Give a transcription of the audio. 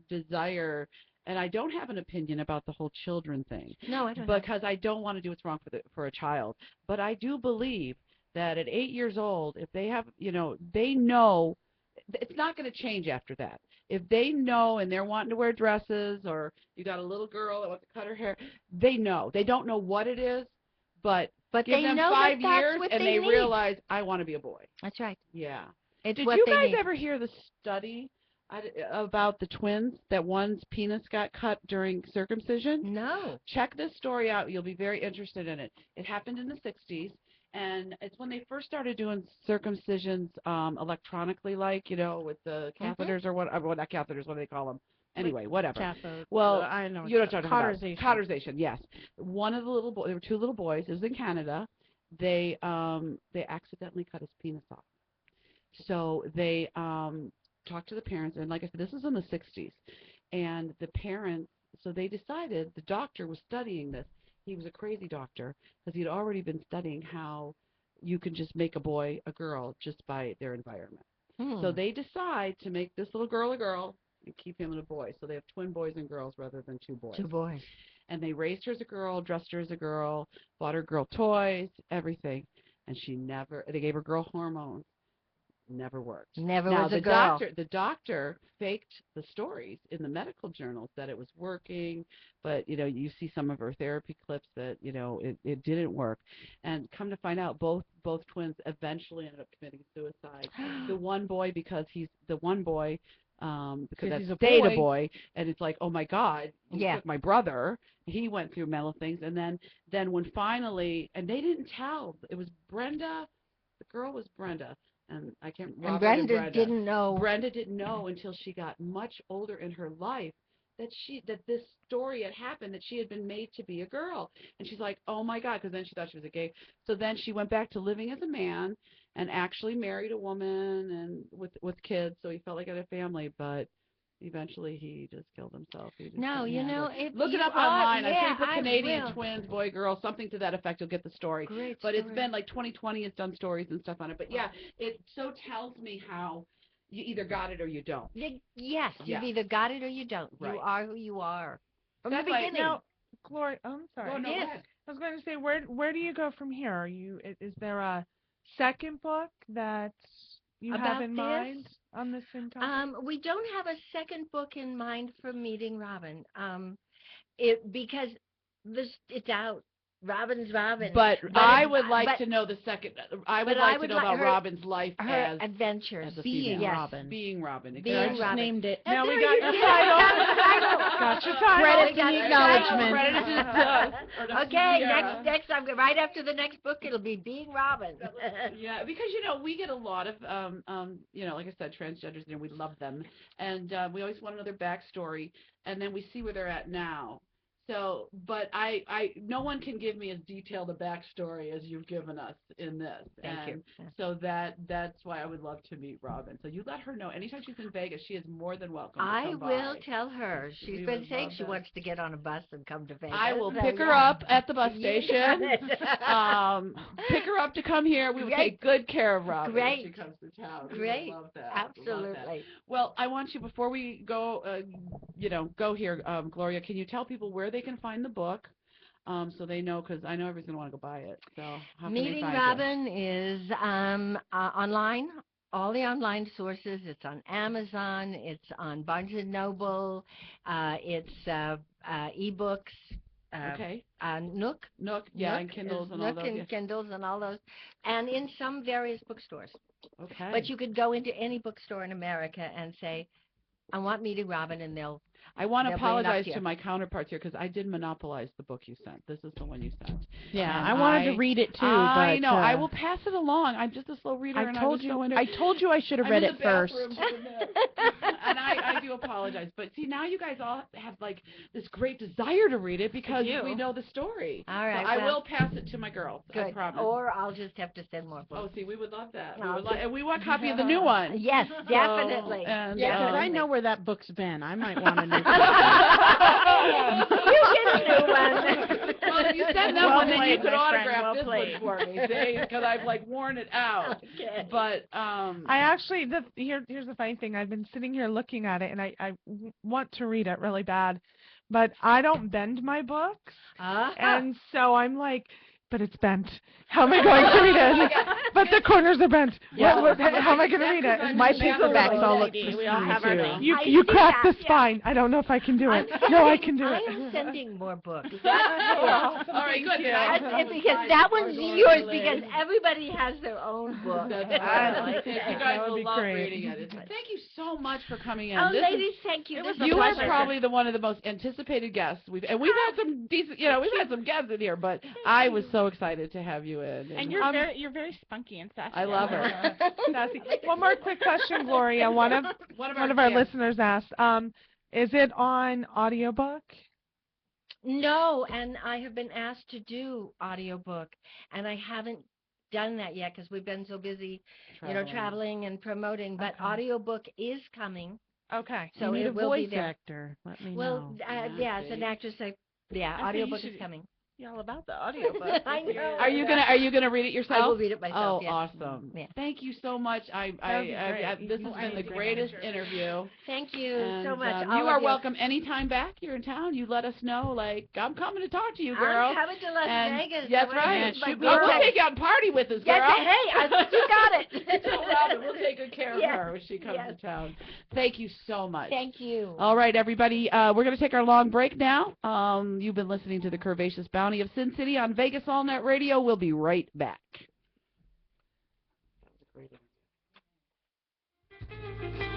desire, and I don't have an opinion about the whole children thing. No, I don't. Because I don't want to do what's wrong for a child. But I do believe that at 8 years old, if they have, they know it's not going to change after that. If they know and they're wanting to wear dresses, or you got a little girl that wants to cut her hair, they know. They don't know what it is, but give them 5 years and they realize, I want to be a boy. That's right. Yeah. It's Did what you they guys need. ever hear the study about the twins, that one's penis got cut during circumcision? No. Check this story out. You'll be very interested in it. It happened in the 60s, and it's when they first started doing circumcisions electronically, like, with the catheters or what, well, not catheters, what do they call them? Anyway, whatever. Cathode. Well, I know. You know what I'm talking about. Cauterization. Cauterization, yes. One of the little boys, there were two little boys, it was in Canada, they accidentally cut his penis off. So they talked to the parents, and like I said, this is in the 60s, and the parents, so they decided, the doctor was studying this. He was a crazy doctor, because he'd already been studying how you can just make a boy a girl just by their environment. So they decide to make this little girl a girl and keep him a boy. So they have twin boys and girls rather than two boys. Two boys. And they raised her as a girl, dressed her as a girl, bought her girl toys, everything. And they gave her girl hormones. Never worked. Never was a girl. The doctor faked the stories in the medical journals that it was working, but, you see some of her therapy clips that, it didn't work. And come to find out, both twins eventually ended up committing suicide. The one boy, because he's the one boy, because that stayed a boy, and it's like, oh my God, you took my brother. He went through mental things, and then when finally, and they didn't tell, it was Brenda, the girl was Brenda, and I can't remember. And Brenda didn't know. Brenda didn't know until she got much older in her life that this story had happened, that she had been made to be a girl, and she's like, oh my God, because then she thought she was a gay. So then she went back to living as a man and actually married a woman and with kids. So he felt like he had a family, but eventually he just killed himself. No, look it up online. I think for Canadian twins, boy, girl, something to that effect. You'll get the story. Great but story. It's been like 2020 has done stories and stuff on it. But yeah, it so tells me how you either got it or you don't. Yes, you've either got it or you don't. Right. You are who you are. From That's the beginning. Now, Gloria, I'm sorry. Oh, no, yes. go I was going to say, where do you go from here? Is there a second book that you have in mind on this same topic? We don't have a second book in mind for Meeting Robin. Because it's out. Robin's Robin. But I would like to know the second. I would like to know about Robin's life her adventures. as a being female. Robin. Being Robin. Being Exactly. Robin. Named it. And Now we there got you your go. title. Got your title. Credit and the acknowledgement. Okay, next time, right after the next book, it'll be Being Robin. Yeah, because we get a lot of like I said, transgenders. We love them, and we always want to know their backstory, and then we see where they're at now. So, but no one can give me as detailed a backstory as you've given us in this. Thank you. So that's why I would love to meet Robin. So you let her know. Anytime she's in Vegas, she is more than welcome to come by. will tell her. She's been saying she wants to get on a bus and come to Vegas. I will pick her up at the bus station. Pick her up to come here. We will take good care of Robin when she comes to town. Great. I love that. Absolutely. Love that. Well, I want you, before we go, go here, Gloria, can you tell people where they can find the book, so they know, because I know everybody's going to want to go buy it. So how can Meeting they find Robin is online, all the online sources. It's on Amazon, it's on Barnes & Noble, it's ebooks. Okay. Nook. Yeah, and Kindles and all those. Nook and Kindles and all those, and in some various bookstores. Okay. But you could go into any bookstore in America and say, I want Meeting Robin, and I want to apologize to my counterparts here, because I did monopolize the book you sent. This is the one you sent. Yeah, and I wanted to read it too. I but, know. I will pass it along. I'm just a slow reader. I told you I should have read it first. And I do apologize. But see, now you guys all have like this great desire to read it because we know the story. All right. So I will pass it to my girls. Good. I promise. Or I'll just have to send more books. Oh, see, we would love that. And we want a copy of the new one. Yes, definitely. And, because I know where that book's been. I might want to You get a new one. Well, if you send that Well one, then you played, could my friend, autograph well this played. one for me, see? Because I've, like, worn it out. Okay. But, I actually, here's the funny thing. I've been sitting here looking at it, and I want to read it really bad, but I don't bend my books, and so I'm like, but it's bent. How am I going to read it? But the corners are bent. Yeah. How am I going to read it? My paperbacks all look We pristine, all have our too. names. You cracked the spine. I don't know if I can do it. No, I can do I it. am sending more books. All right, good. Because that one's yours, because everybody has their own book. That's I right. like You that. guys That would will be love great. reading it. Thank you so much for coming in. Oh, This ladies, thank you. This was you a are pleasure. probably one of the most anticipated guests we've had some decent, we've had some guests in here, but I was so excited to have you in. And you're very spunky and sassy. I love her. Sassy. One more quick question, Gloria. One of our listeners asked, is it on audiobook? No, and I have been asked to do audiobook, and I haven't done that yet because we've been so busy, traveling and promoting. But audiobook is coming, Okay. so you need it a will voice be there. actor. Let me Well, know. as an actress, audiobook is coming. You're all about the audiobook. I know. Are you gonna read it yourself? I will read it myself. Oh, yes. awesome! Yeah. Thank you so much. This has been the greatest interview. Thank you And, so much. you all are of welcome anytime back. You're in town. You let us know. Like, I'm coming to talk to you, girl. I'm coming to Las Vegas. That's right. My We'll take you out and party with us, girl. Hey, you got it. Tell Robin, we'll take good care of Yes. her when she comes to town. Thank you so much. Thank you. All right, everybody. We're going to take our long break now. You've been listening to the Curvaceous Bounty of Sin City on Vegas Allnet Radio. We'll be right back. That was a great interview.